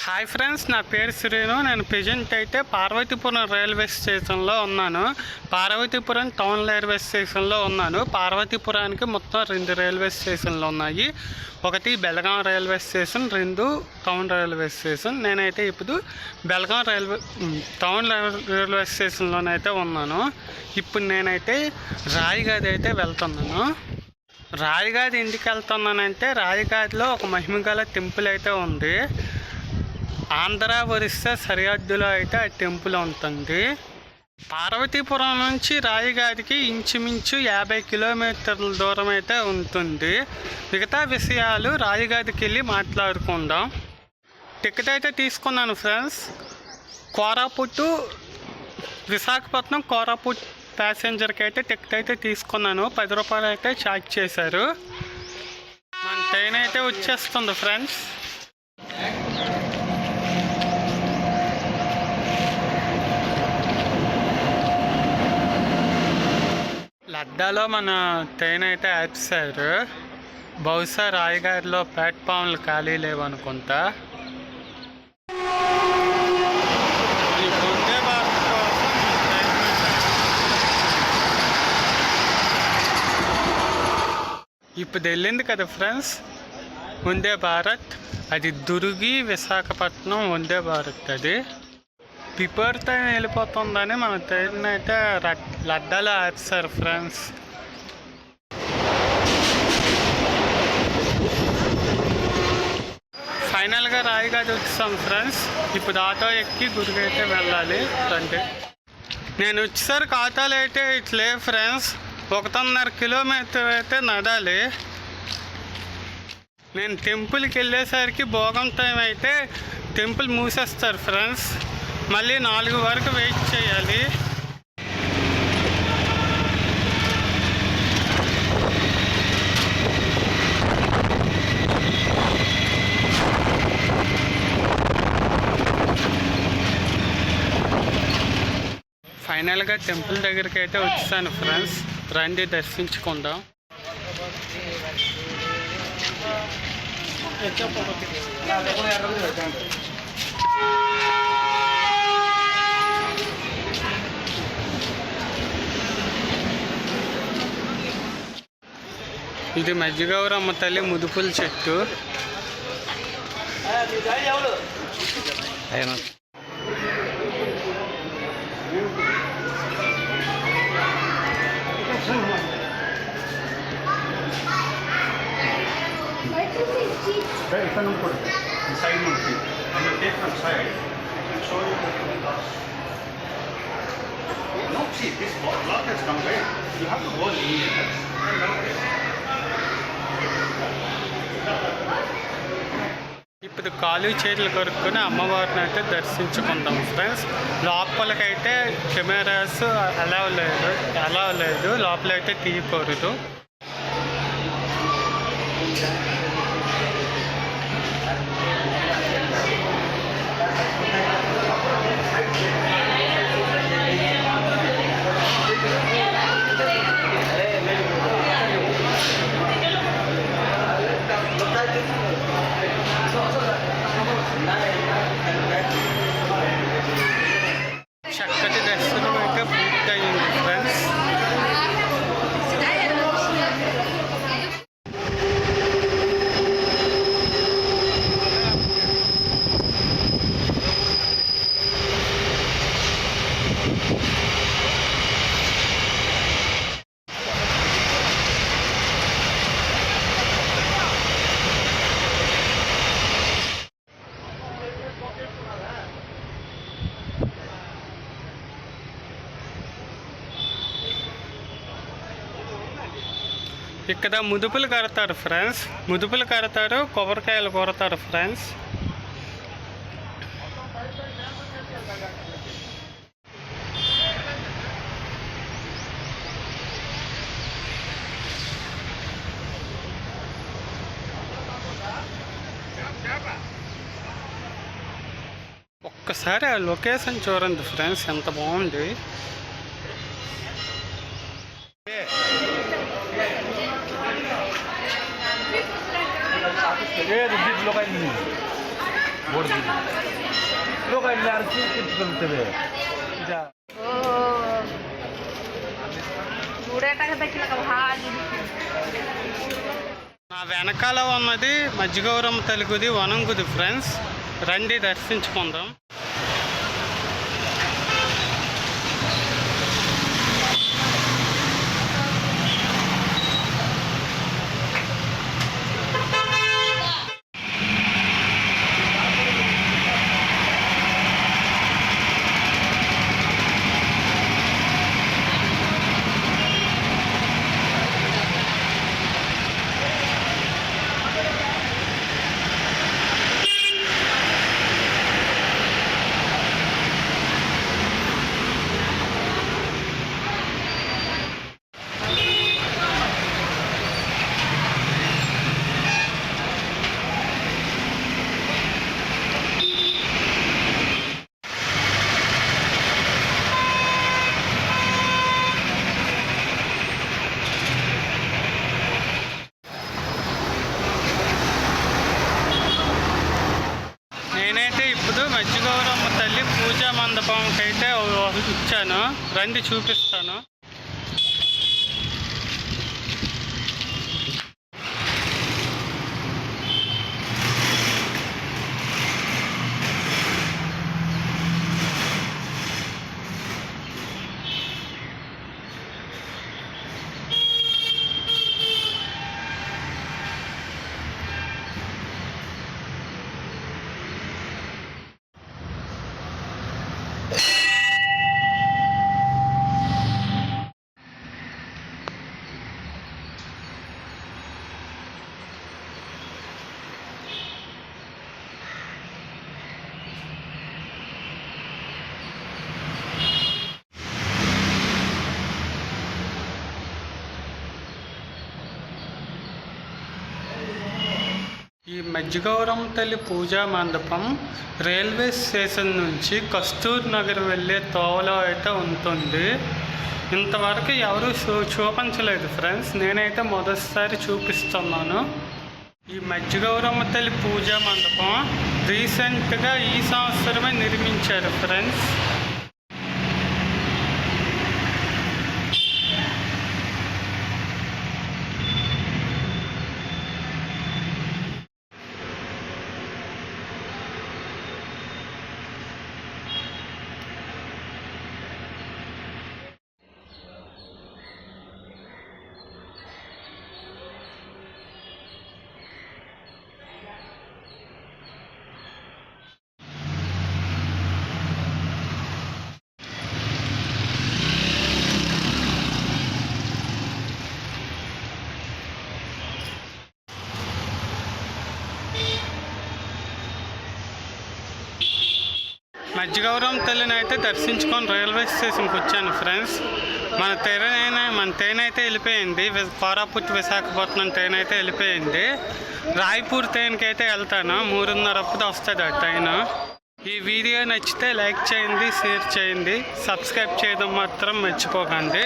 Hi friends, నా పేరు శ్రీను. నేను ప్రజెంట్ అయితే పార్వతీపురం రైల్వే స్టేషన్లో ఉన్నాను. పార్వతీపురం టౌన్ రైల్వే స్టేషన్లో ఉన్నాను. పార్వతీపురానికి మొత్తం 2 రైల్వే స్టేషన్లు ఉన్నాయి. ఒకటి Belgaum railway station, 2 town railway station. నేనైతే ఇప్పుడు బెల్గాం టౌన్ రైల్వే స్టేషన్లోనైతే ఉన్నాను. ఇప్పుడు నేనైతే రాయిగది అయితే వెళ్తున్నాను. రాయిగది ఎందుకు వెళ్తున్నానంటే, రాయిగదిలో ఒక మహిమగల టెంపుల్ అయితే ఉంది. ఆంధ్ర ఒరిస్సా సరిహద్దులో అయితే ఆ టెంపుల్ ఉంటుంది. పార్వతీపురం నుంచి రాయిగదికి ఇంచుమించు 50 కిలోమీటర్ల దూరం అయితే ఉంటుంది. మిగతా విషయాలు రాయిగదికి వెళ్ళి మాట్లాడుకుందాం. టికెట్ అయితే తీసుకున్నాను ఫ్రెండ్స్. కోరాపుట్టు విశాఖపట్నం కోరాపుట్ ప్యాసింజర్కి అయితే టికెట్ అయితే తీసుకున్నాను. 10 రూపాయలు అయితే ఛార్జ్ చేశారు. మన ట్రైన్ అయితే వచ్చేస్తుంది ఫ్రెండ్స్. లడ్డాలో మన ట్రైన్ అయితే ఆపేశారు. బహుశా రాయిగదిలో ప్లాట్ఫామ్లు ఖాళీ లేవనుకుంటా. ఇప్పుడు వెళ్ళింది కదా ఫ్రెండ్స్ వందే భారత్. అది దుర్గి విశాఖపట్నం వందే భారత్. అది పిపర్తో వెళ్ళిపోతుందని మన ట్రైన్ అయితే లడ్డాలో ఆపేశారు ఫ్రెండ్స్. ఫైనల్గా రాయిగది వచ్చాం ఫ్రెండ్స్. ఇప్పుడు ఆటో ఎక్కి గుడికి అయితే వెళ్ళాలి. అంటే నేను వచ్చేసరికి ఆటోలు అయితే ఇట్లే ఫ్రెండ్స్. 1.5 కిలోమీటర్ అయితే నడాలి. నేను టెంపుల్కి వెళ్ళేసరికి భోగం టైం అయితే టెంపుల్ మూసేస్తారు ఫ్రెండ్స్. మళ్ళీ 4 వరకు వెయిట్ చేయాలి. ఫైనల్గా టెంపుల్ దగ్గరికి అయితే వచ్చాను ఫ్రెండ్స్. రండి దర్శించుకుందాం. ఇది మజ్జిగౌరమ్మ తల్లి ముదుపుల చెట్టు. ఇప్పుడు కాలు చేతులు కడుక్కొని అమ్మవారిని అయితే దర్శించుకుందాం ఫ్రెండ్స్. లోపలికైతే కెమెరాస్ అలౌ లేదు. లోపలైతే తీయకూడదు. చక్కటి దర్శనం అయితే పూర్తయింది ఫ్రెండ్స్. ఇక్కడ ముదుపులు కడతారు ఫ్రెండ్స్. కొబ్బరికాయలు కొడతారు ఫ్రెండ్స్. ఒక్కసారి ఆ లొకేషన్ చూడండి ఫ్రెండ్స్, ఎంత బాగుంది. నా వెనకాల ఉన్నది మజ్జిగౌరమ్మ తల్లిది వనంగుది ఫ్రెండ్స్. రండి దర్శించుకుందాం. నేనైతే ఇప్పుడు మజ్జిగౌరమ్మ తల్లి పూజా మండపంకి అయితే ఇచ్చాను. రండి చూపిస్తాను. ఈ మజ్జిగౌరమ్మ తల్లి పూజా మండపం రైల్వే స్టేషన్ నుంచి కస్తూర్ నగర్ వెళ్ళే తోవలో అయితే ఉంటుంది. ఇంతవరకు ఎవరు చూపించలేదు ఫ్రెండ్స్. నేనైతే మొదటిసారి చూపిస్తున్నాను. ఈ మజ్జిగౌరమ్మ తల్లి పూజా మండపం రీసెంట్గా ఈ సంవత్సరమే నిర్మించారు ఫ్రెండ్స్. మజ్జిగౌరమ్మ తల్లిని అయితే దర్శించుకొని రైల్వే స్టేషన్కి వచ్చాను ఫ్రెండ్స్. మన ట్రైన్ అయితే వెళ్ళిపోయింది. కోరాపుట్ విశాఖపట్నం ట్రైన్ అయితే వెళ్ళిపోయింది. రాయ్పూర్ ట్రైన్కి అయితే వెళ్తాను. 3:30 వస్తుంది ఆ ట్రైన్. ఈ వీడియో నచ్చితే లైక్ చేయండి, షేర్ చేయండి, సబ్స్క్రైబ్ చేయడం మాత్రం మర్చిపోకండి.